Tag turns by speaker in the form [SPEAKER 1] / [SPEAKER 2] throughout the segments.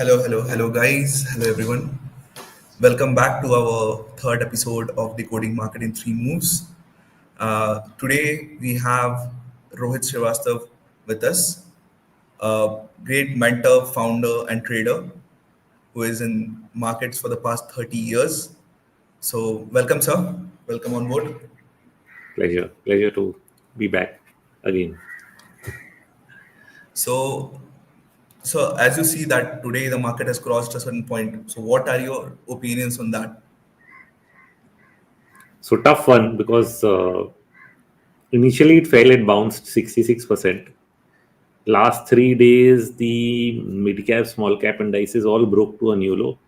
[SPEAKER 1] Hello, guys. Hello, everyone. Welcome back to our third episode of Decoding Market in Three Moves. Today, we have Rohit Srivastava with us, a great mentor, founder, and trader who is in markets for the past 30 years. So, welcome, sir. Welcome on board.
[SPEAKER 2] Pleasure to be back again.
[SPEAKER 1] So, so as you see that today the market has crossed a certain point. So, what are your opinions on that?
[SPEAKER 2] So tough one because initially it fell and bounced 66%. Last 3 days, the mid cap, small cap indices all broke to a new low,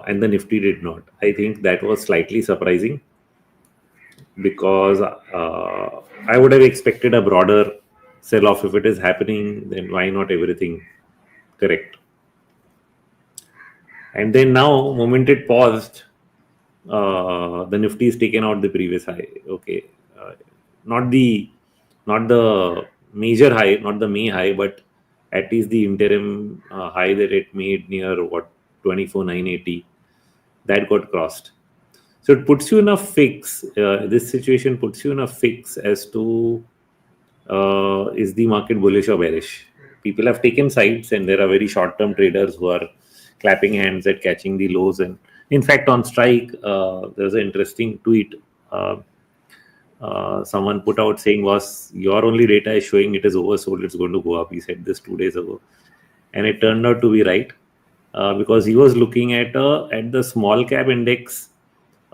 [SPEAKER 2] and the Nifty did not. I think that was slightly surprising because I would have expected a broader sell off. If it is happening, then why not everything correct? And then now, moment it paused, the Nifty is taken out the previous high. Okay, uh, not the not the major high, not the May high, but at least the interim high that it made near what 24,980 that got crossed. So it puts you in a fix. This situation puts you in a fix as to is the market bullish or bearish. People have taken sides, and there are very short-term traders who are clapping hands at catching the lows. And in fact, on strike, there's an interesting tweet. Someone put out saying, "Was your only data is showing it is oversold, it's going to go up." He said this 2 days ago, and it turned out to be right because he was looking at the small cap index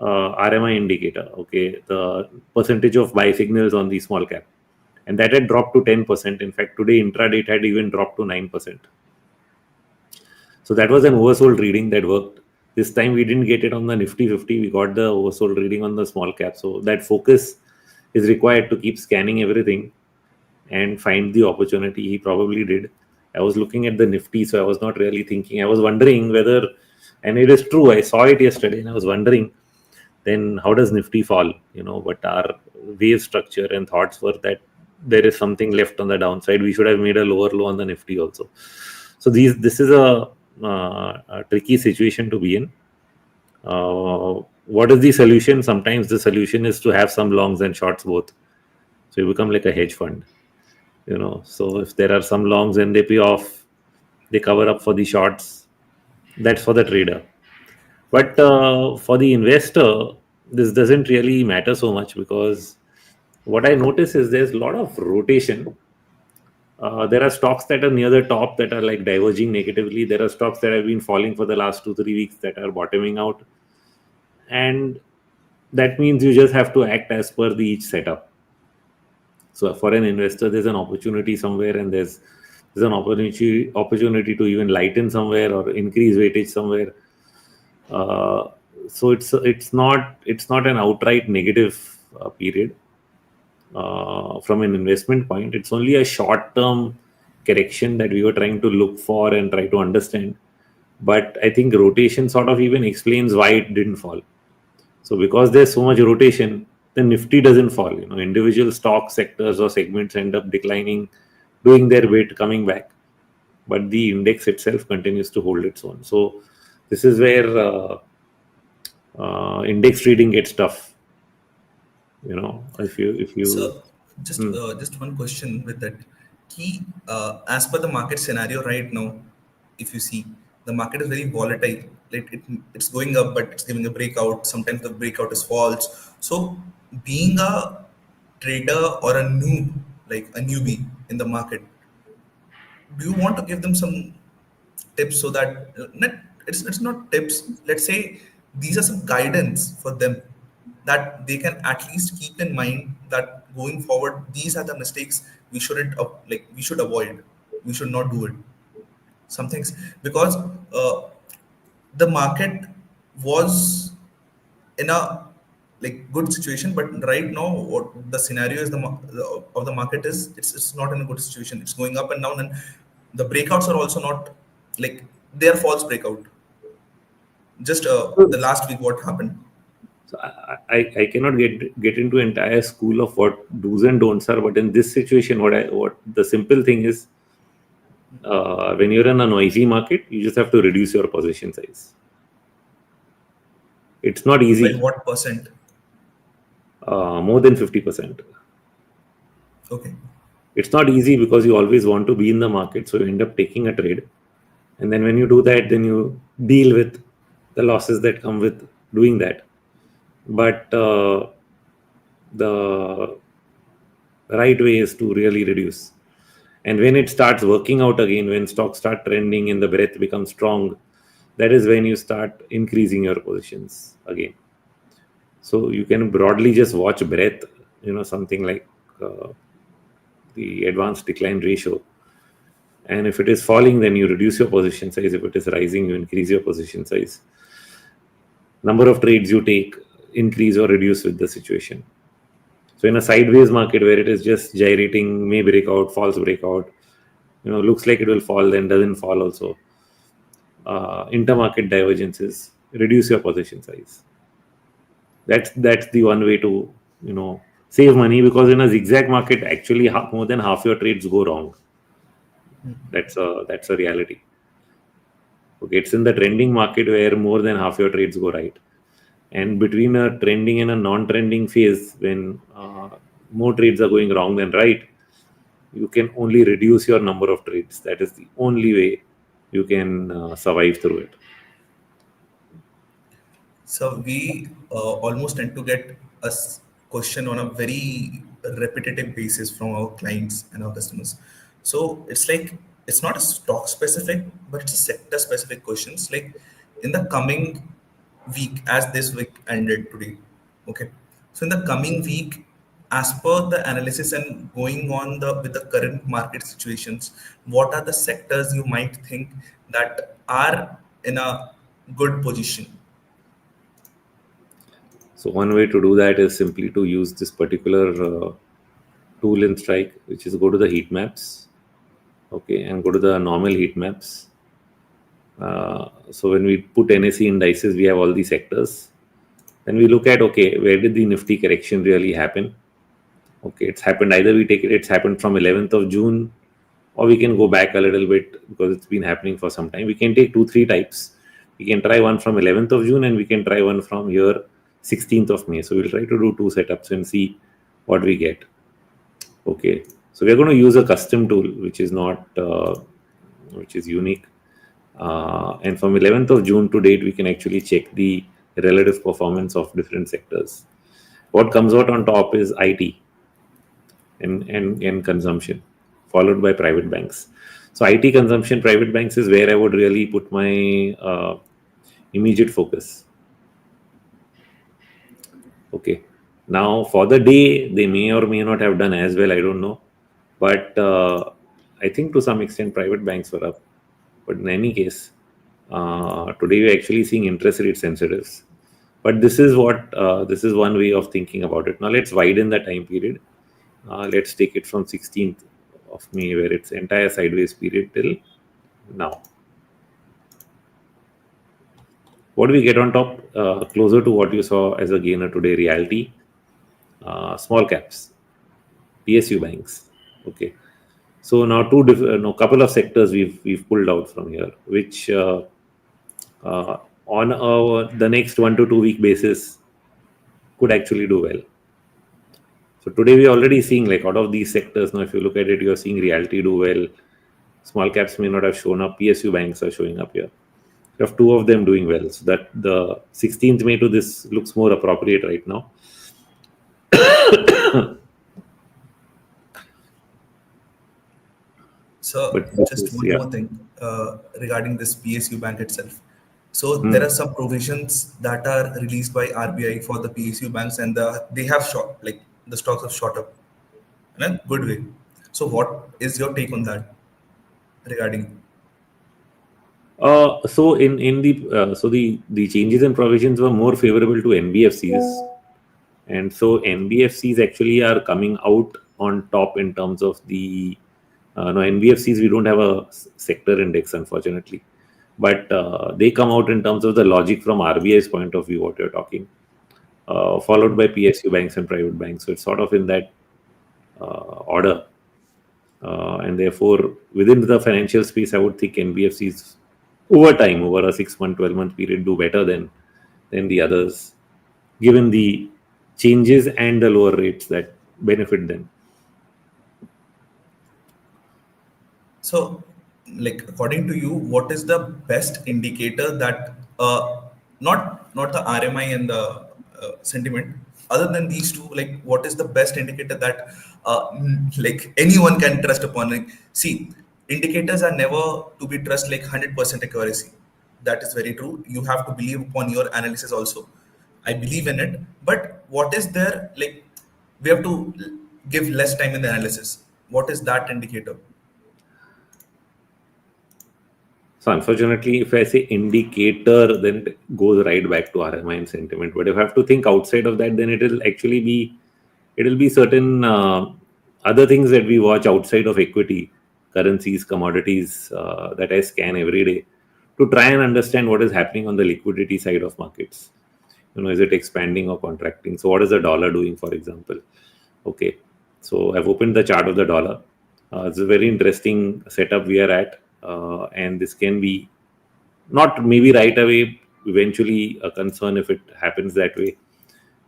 [SPEAKER 2] RMI indicator. Okay, the percentage of buy signals on the small cap, and that had dropped to 10%. In fact, today intraday it had even dropped to 9%. So that was an oversold reading that worked. This time we didn't get it on the Nifty 50. We got the oversold reading on the small cap. So that focus is required to keep scanning everything and find the opportunity. He probably did. I was looking at the Nifty, so I was not really thinking. I was wondering whether, and it is true, I saw it yesterday and I was wondering, then how does Nifty fall? But our wave structure and thoughts were that there is something left on the downside. We should have made a lower low on the Nifty also. So this is a tricky situation to be in. What is the solution? Sometimes the solution is to have some longs and shorts both. So you become like a hedge fund. So if there are some longs and they pay off, they cover up for the shorts. That's for the trader. But for the investor, this doesn't really matter so much because what I notice is there's a lot of rotation. There are stocks that are near the top that are like diverging negatively. There are stocks that have been falling for the last 2-3 weeks that are bottoming out. And that means you just have to act as per the each setup. So for an investor, there's an opportunity somewhere, and there's an opportunity to even lighten somewhere or increase weightage somewhere. So it's not an outright negative period from an investment point. It's only a short term correction that we were trying to look for and try to understand. But I think rotation sort of even explains why it didn't fall. So because there's so much rotation, the Nifty doesn't fall. Individual stock sectors or segments end up declining, doing their bit, coming back, but the index itself continues to hold its own. So this is where index trading gets tough. If you
[SPEAKER 1] So just one question with that. Key, as per the market scenario right now, if you see, the market is very volatile. It's going up, but it's giving a breakout. Sometimes the breakout is false. So being a trader or a noob, like a newbie in the market, do you want to give them some tips so that it's not tips, let's say these are some guidance for them that they can at least keep in mind that going forward these are the mistakes we shouldn't we should avoid, we should not do it some things because the market was in a good situation, but right now what the scenario is of the market is it's not in a good situation. It's going up and down, and the breakouts are also not they are false breakout. Just the last week what happened.
[SPEAKER 2] So I cannot get into entire school of what do's and don'ts are, but in this situation, what the simple thing is, When you're in a noisy market, you just have to reduce your position size. It's not
[SPEAKER 1] By
[SPEAKER 2] easy.
[SPEAKER 1] what percent?
[SPEAKER 2] More than 50%.
[SPEAKER 1] Okay.
[SPEAKER 2] It's not easy because you always want to be in the market, so you end up taking a trade, and then when you do that, then you deal with the losses that come with doing that. But the right way is to really reduce. And when it starts working out again, when stocks start trending and the breadth becomes strong, that is when you start increasing your positions again. So you can broadly just watch breadth, something like uh, the advanced decline ratio. And if it is falling, then you reduce your position size. If it is rising, you increase your position size. Number of trades you take, increase or reduce with the situation. So in a sideways market where it is just gyrating, may break out, false breakout, looks like it will fall, then doesn't fall also. Intermarket divergences, reduce your position size. That's the one way to save money, because in a zigzag market, actually more than half your trades go wrong. That's a reality. Okay, it's in the trending market where more than half your trades go right. And between a trending and a non-trending phase, when more trades are going wrong than right, you can only reduce your number of trades. That is the only way you can survive through it.
[SPEAKER 1] So we almost tend to get question on a very repetitive basis from our clients and our customers. So it's like it's not a stock specific, but it's a sector specific questions. Like in the coming week, as this week ended today, okay. So in the coming week, as per the analysis and going on the with the current market situations, what are the sectors you might think that are in a good position?
[SPEAKER 2] So one way to do that is simply to use this particular tool in Strike, which is go to the heat maps, okay, and go to the normal heat maps. So when we put NSE indices, we have all these sectors. Then we look at, okay, where did the Nifty correction really happen? Okay, it's happened, either we take it, it's happened from 11th of June, or we can go back a little bit because it's been happening for some time. We can take two, three types. We can try one from 11th of June and we can try one from here 16th of May. So we'll try to do two setups and see what we get. Okay, so we're going to use a custom tool which is not which is unique. And from 11th of June to date, we can actually check the relative performance of different sectors. What comes out on top is IT and consumption, followed by private banks. So IT, consumption, private banks is where I would really put my immediate focus. Okay. Now for the day, they may or may not have done as well. I don't know, but I think to some extent private banks were up. But in any case, today we're actually seeing interest rate sensitives. But this is one way of thinking about it. Now let's widen the time period. Let's take it from 16th of May, where it's entire sideways period till now. What do we get on top? Closer to what you saw as a gainer today, reality, small caps, PSU banks. Okay. So now couple of sectors we've pulled out from here, which on the next 1 to 2 week basis could actually do well. So today we're already seeing, like, out of these sectors, now if you look at it, you're seeing reality do well. Small caps may not have shown up. PSU banks are showing up here. You have two of them doing well. So that the 16th May to this looks more appropriate right now.
[SPEAKER 1] So
[SPEAKER 2] But this
[SPEAKER 1] just
[SPEAKER 2] is,
[SPEAKER 1] one
[SPEAKER 2] yeah.
[SPEAKER 1] more thing regarding this PSU bank itself. So there
[SPEAKER 2] Hmm.
[SPEAKER 1] are some provisions that are released by RBI for the PSU banks, and they have shot like the stocks have shot up in a good way. So what is your take on that regarding?
[SPEAKER 2] So in the the changes and provisions were more favorable to NBFCs, and so NBFCs actually are coming out on top in terms of the no, NBFCs, we don't have a sector index, unfortunately, but they come out in terms of the logic from RBI's point of view, what you're talking, followed by PSU banks and private banks. So it's sort of in that order. And therefore, within the financial space, I would think NBFCs over time, over a 6-month, 12-month period, do better than the others, given the changes and the lower rates that benefit them.
[SPEAKER 1] So, like according to you, what is the best indicator that not the RMI and the sentiment, other than these two, like what is the best indicator that like anyone can trust upon? Like, see, indicators are never to be trust like 100% accuracy. That is very true. You have to believe upon your analysis also. I believe in it, but what is there like? We have to give less time in the analysis. What is that indicator?
[SPEAKER 2] So unfortunately, if I say indicator, then it goes right back to RMI and sentiment. But if I have to think outside of that, then it'll be certain other things that we watch outside of equity, currencies, commodities, that I scan every day to try and understand what is happening on the liquidity side of markets. Is it expanding or contracting? So what is the dollar doing, for example? Okay, so I've opened the chart of the dollar. It's a very interesting setup we are at, and this can be not maybe right away, eventually a concern if it happens that way.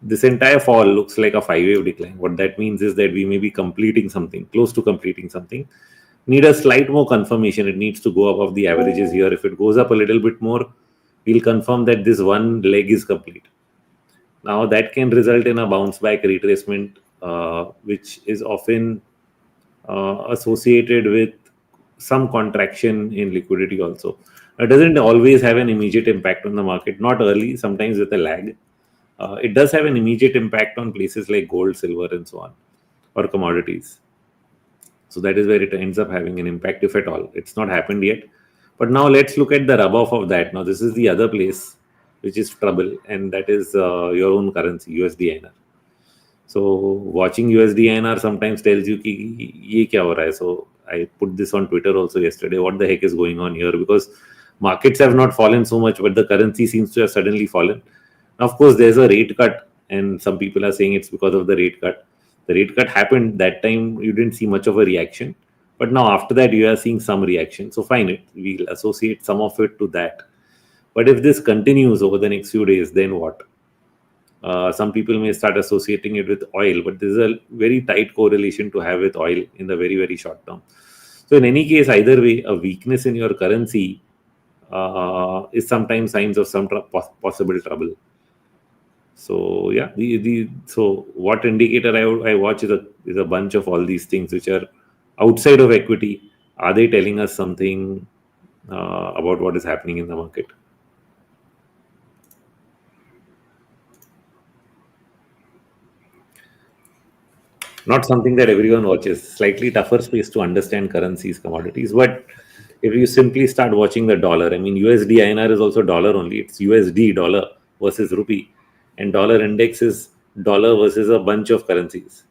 [SPEAKER 2] This entire fall looks like a 5-wave decline. What that means is that we may be completing something, close to completing something. Need a slight more confirmation. It needs to go above the averages here. If it goes up a little bit more, we'll confirm that this one leg is complete. Now that can result in a bounce back retracement, which is often associated with some contraction in liquidity also. It doesn't always have an immediate impact on the market, not early, sometimes with a lag. It does have an immediate impact on places like gold, silver, and so on, or commodities. So that is where it ends up having an impact, if at all. It's not happened yet. But now let's look at the rub off of that. Now, this is the other place which is trouble, and that is your own currency, USD INR. So watching USD INR sometimes tells you कि ये क्या हो रहा है. So I put this on Twitter also yesterday. What the heck is going on here? Because markets have not fallen so much, but the currency seems to have suddenly fallen. Now, of course, there's a rate cut, and some people are saying it's because of the rate cut. The rate cut happened that time. You didn't see much of a reaction, but now after that you are seeing some reaction. So fine, we'll associate some of it to that. But if this continues over the next few days, then what? Some people may start associating it with oil, but there's a very tight correlation to have with oil in the very, very short term. So in any case, either way, a weakness in your currency is sometimes signs of some possible trouble. So yeah, so what indicator I watch is a bunch of all these things which are outside of equity. Are they telling us something about what is happening in the market? Not something that everyone watches. Slightly tougher space to understand currencies, commodities. But if you simply start watching the dollar, I mean, USD INR is also dollar only. It's USD dollar versus rupee, and dollar index is dollar versus a bunch of currencies,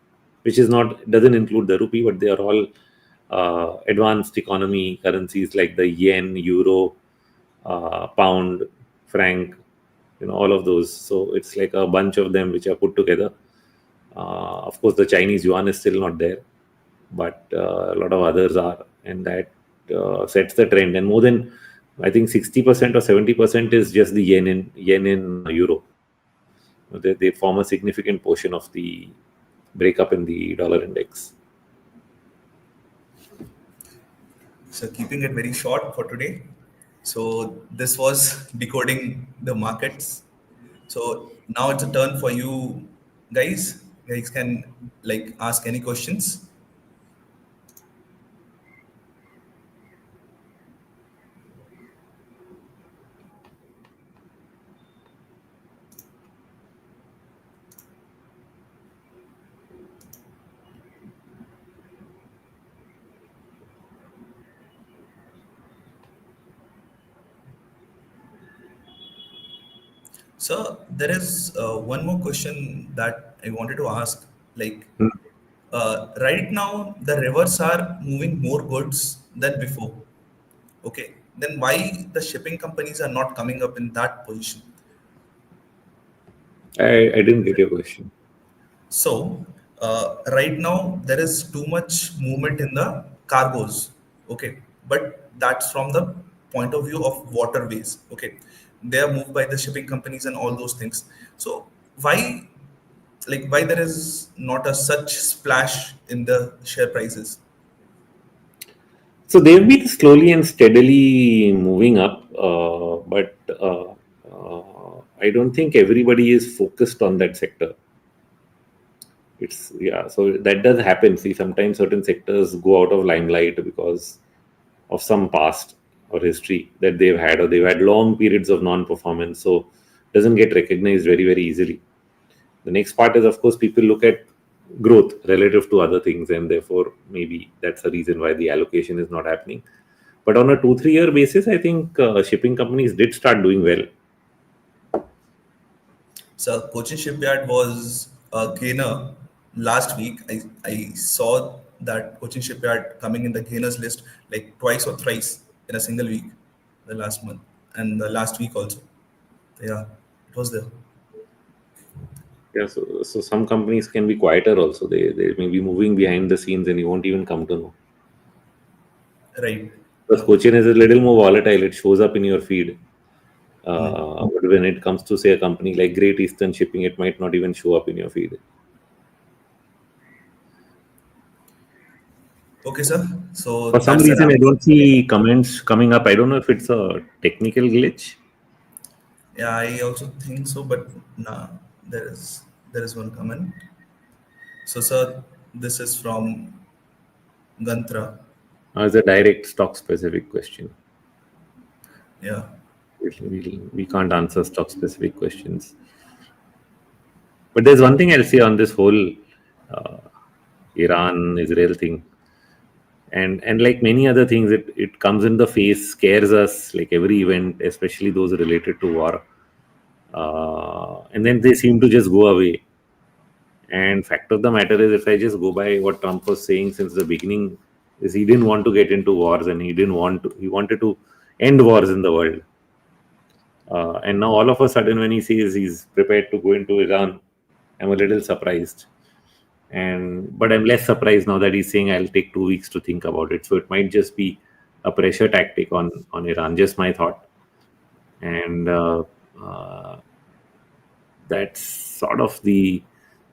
[SPEAKER 2] which is not doesn't include the rupee, but they are all advanced economy currencies like the yen, euro, pound, franc, all of those. So it's like a bunch of them which are put together. Of course, the Chinese yuan is still not there, but a lot of others are, and that sets the trend. And more than, I think, 60% or 70% is just the yen in euro. They form a significant portion of the breakup in the dollar index.
[SPEAKER 1] So keeping it very short for today. So this was decoding the markets. So now it's a turn for you guys. Guys can like ask any questions. So there is one more question that I wanted to ask. Like right now, the rivers are moving more goods than before. Okay, then why the shipping companies are not coming up in that position?
[SPEAKER 2] I didn't get your question.
[SPEAKER 1] So right now there is too much movement in the cargoes. Okay, but that's from the point of view of waterways. Okay, they are moved by the shipping companies and all those things. So why, like, why there is not a such splash in the share prices?
[SPEAKER 2] So they've been slowly and steadily moving up, but I don't think everybody is focused on that sector. It's yeah, so that does happen. See, sometimes certain sectors go out of limelight because of some past or history that they've had, or they've had long periods of non-performance, so doesn't get recognized very very easily. The next part is, of course, people look at growth relative to other things, and therefore maybe that's the reason why the allocation is not happening. But on a 2 3 year basis, I think shipping companies did start doing well.
[SPEAKER 1] So Cochin Shipyard was a gainer last week. I saw that Cochin Shipyard coming in the gainers list like twice or thrice in a single week, the last month and the last week also. Yeah, it was there.
[SPEAKER 2] Yeah, so some companies can be quieter also. They may be moving behind the scenes, and you won't even come to know.
[SPEAKER 1] Right.
[SPEAKER 2] Because Cochin is a little more volatile. It shows up in your feed.
[SPEAKER 1] Hmm.
[SPEAKER 2] But when it comes to, say, a company like Great Eastern Shipping, it might not even show up in your feed.
[SPEAKER 1] Okay, sir. So
[SPEAKER 2] For some
[SPEAKER 1] that's a
[SPEAKER 2] reason,
[SPEAKER 1] wrap
[SPEAKER 2] I
[SPEAKER 1] for
[SPEAKER 2] don't
[SPEAKER 1] today.
[SPEAKER 2] see comments coming up. I don't know if it's a technical glitch.
[SPEAKER 1] Yeah, I also think so, but nah, there is one comment. So, sir, this is from Gantra.
[SPEAKER 2] It's a direct stock specific question.
[SPEAKER 1] Yeah.
[SPEAKER 2] We can't answer stock specific questions. But there's one thing I'll say on this whole uh, Iran Israel thing. And like many other things, it comes in the face, scares us, like every event, especially those related to war. And then they seem to just go away. And fact of the matter is, if I just go by what Trump was saying since the beginning, is he didn't want to get into wars, and he wanted to end wars in the world. And now all of a sudden, when he says he's prepared to go into Iran, I'm a little surprised. And but I'm less surprised now that he's saying I'll take 2 weeks to think about it. So it might just be a pressure tactic on Iran. Just my thought. And uh, that's sort of the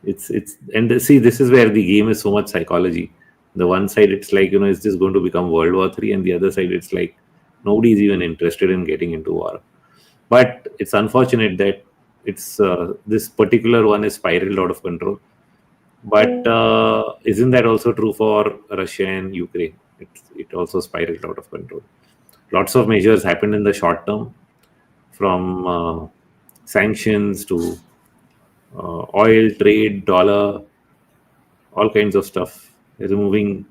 [SPEAKER 2] it's and see, this is where the game is so much psychology. The one side it's like, is this going to become World War III, and the other side it's like nobody's even interested in getting into war. But it's unfortunate that it's this particular one is spiraled out of control. But isn't that also true for Russia and Ukraine? It also spiraled out of control. Lots of measures happened in the short term, from sanctions to oil, trade, dollar, all kinds of stuff. Removing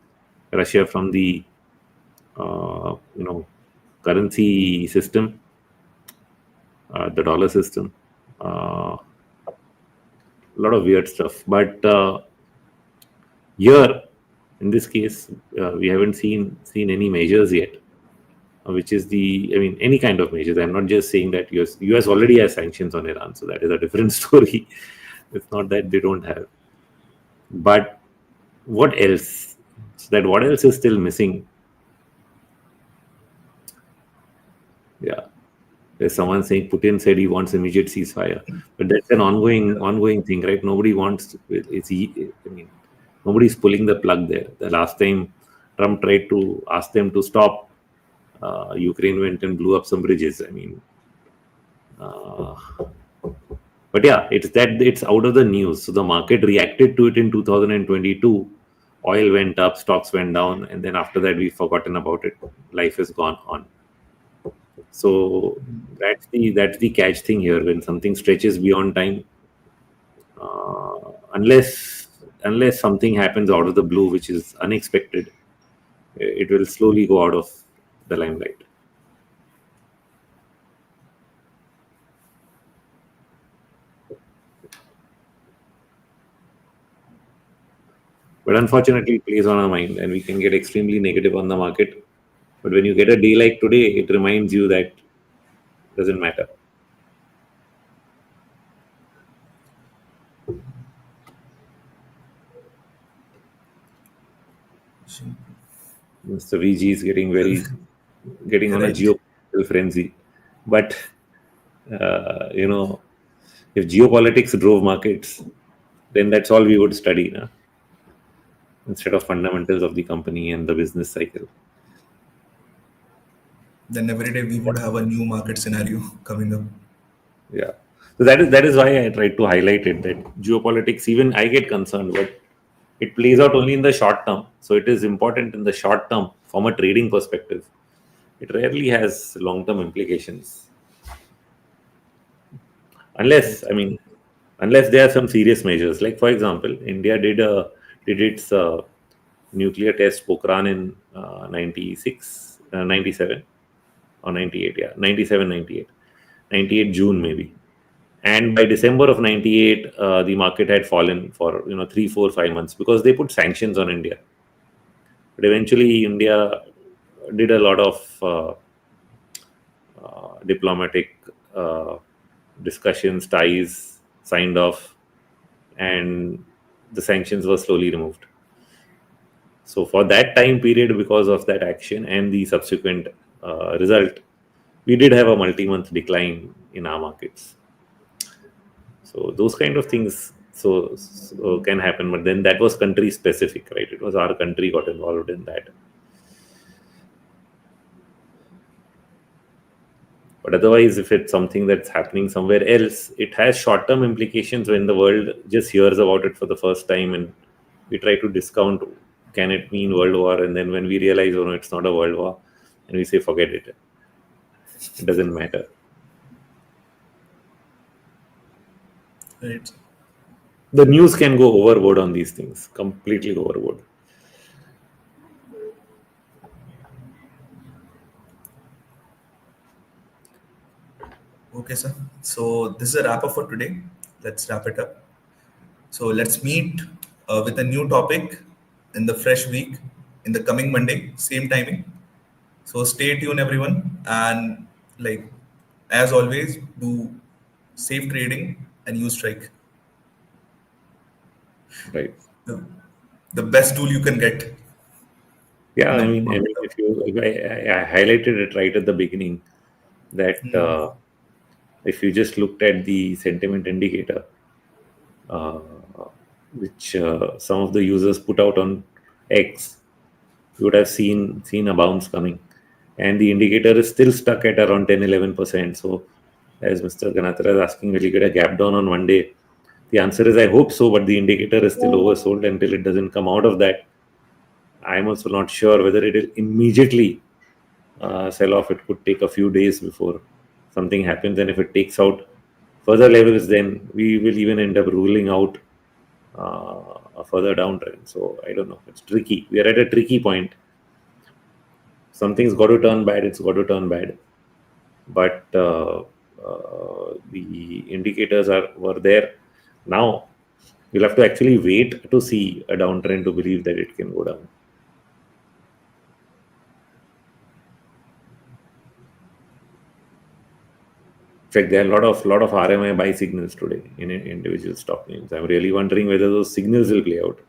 [SPEAKER 2] Russia from the currency system, the dollar system. A lot of weird stuff. But here, in this case, we haven't seen any measures yet, which is I mean, any kind of measures. I'm not just saying that US already has sanctions on Iran, so that is a different story. It's not that they don't have. But what else? So that what else is still missing? Yeah. There's someone saying Putin said he wants immediate ceasefire, but that's an ongoing thing, right? Nobody wants. I mean, nobody's pulling the plug there. The last time Trump tried to ask them to stop, Ukraine went and blew up some bridges. I mean, uh, but yeah, it's out of the news. So the market reacted to it in 2022. Oil went up, stocks went down, and then after that we've forgotten about it. Life has gone on. So that's the catch thing here. When something stretches beyond time, unless something happens out of the blue which is unexpected, it will slowly go out of the limelight. But unfortunately, it plays on our mind, and we can get extremely negative on the market. But when you get a day like today, it reminds you that doesn't matter. Mr. VG is getting on a
[SPEAKER 1] Right.
[SPEAKER 2] geopolitical frenzy. But if geopolitics drove markets, then that's all we would study, na? Instead of fundamentals of the company and the business cycle.
[SPEAKER 1] Then every day we would have a new market scenario coming up.
[SPEAKER 2] Yeah. So that is why I tried to highlight it, that geopolitics, even I get concerned, but it plays out only in the short term. So it is important in the short term from a trading perspective. It rarely has long-term implications.
[SPEAKER 1] Right.
[SPEAKER 2] Unless there are some serious measures. Like for example, India did its nuclear test Pokhran in 96, 97 or 98, yeah, 97, 98, 98 June maybe. And by December of 98, the market had fallen for 3, 4, 5 months because they put sanctions on India. But eventually, India did a lot of diplomatic discussions, ties, signed off, and the sanctions were slowly removed. So for that time period, because of that action and the subsequent result, we did have a multi-month decline in our markets. So those kind of things so can happen, but then that was country specific, right? It was our country got involved in that. But otherwise, if it's something that's happening somewhere else, it has short-term implications when the world just hears about it for the first time, and we try to discount, can it mean world war? And then when we realize, oh no, it's not a world war, and we say, forget it. It doesn't matter.
[SPEAKER 1] Right.
[SPEAKER 2] The news can go overboard on these things, completely overboard.
[SPEAKER 1] Okay, sir. So this is a wrap up for today. Let's wrap it up. So let's meet with a new topic in the fresh week in the coming Monday, same timing. So stay tuned, everyone, and like as always, do safe trading and use strike.
[SPEAKER 2] Right.
[SPEAKER 1] The, the best tool you can get
[SPEAKER 2] Yeah,
[SPEAKER 1] in the
[SPEAKER 2] I mean,
[SPEAKER 1] market.
[SPEAKER 2] if I highlighted it right at the beginning that if you just looked at the sentiment indicator, uh, which some of the users put out on X, you would have seen a bounce coming, and the indicator is still stuck at around 10-11%. So, as Mr. Ganatra is asking, will you get a gap down on one day? The answer is I hope so, but the indicator is still oversold until it doesn't come out of that. I'm also not sure whether it will immediately sell off. It could take a few days before something happens, and if it takes out further levels, then we will even end up ruling out a further downtrend. So I don't know. It's tricky. We are at a tricky point. Something's got to turn bad. It's got to turn bad. But the indicators were there. Now we'll have to actually wait to see a downtrend to believe that it can go down. In fact, there are a lot of RMI buy signals today in individual stock names. I'm really wondering whether those signals will play out.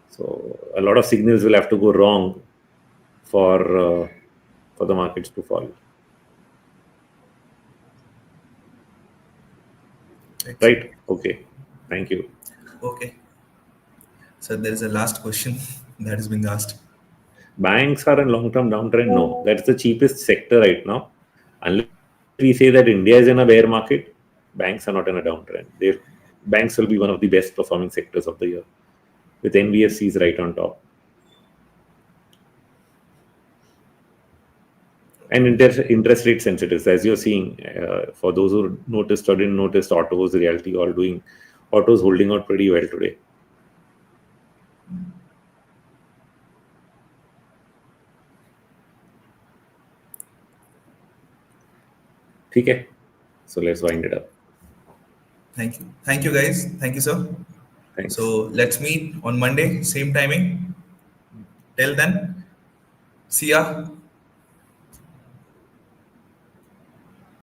[SPEAKER 2] So a lot of signals will have to go wrong for the markets to fall. Right? Okay. Thank you.
[SPEAKER 1] Okay. So there is a last question that is being asked.
[SPEAKER 2] Banks are in long-term downtrend. No, that's the cheapest sector right now. Unless we say that India is in a bear market, banks are not in a downtrend. Banks will be one of the best performing sectors of the year, with NBFCs right on top. And interest rate sensitives, as you're seeing, for those who noticed or didn't notice, autos, realty, autos holding out pretty well today. Okay, so let's wind it up.
[SPEAKER 1] Thank you, guys. Thank you, sir.
[SPEAKER 2] Thanks.
[SPEAKER 1] So let's meet on Monday, same timing. Till then, see ya.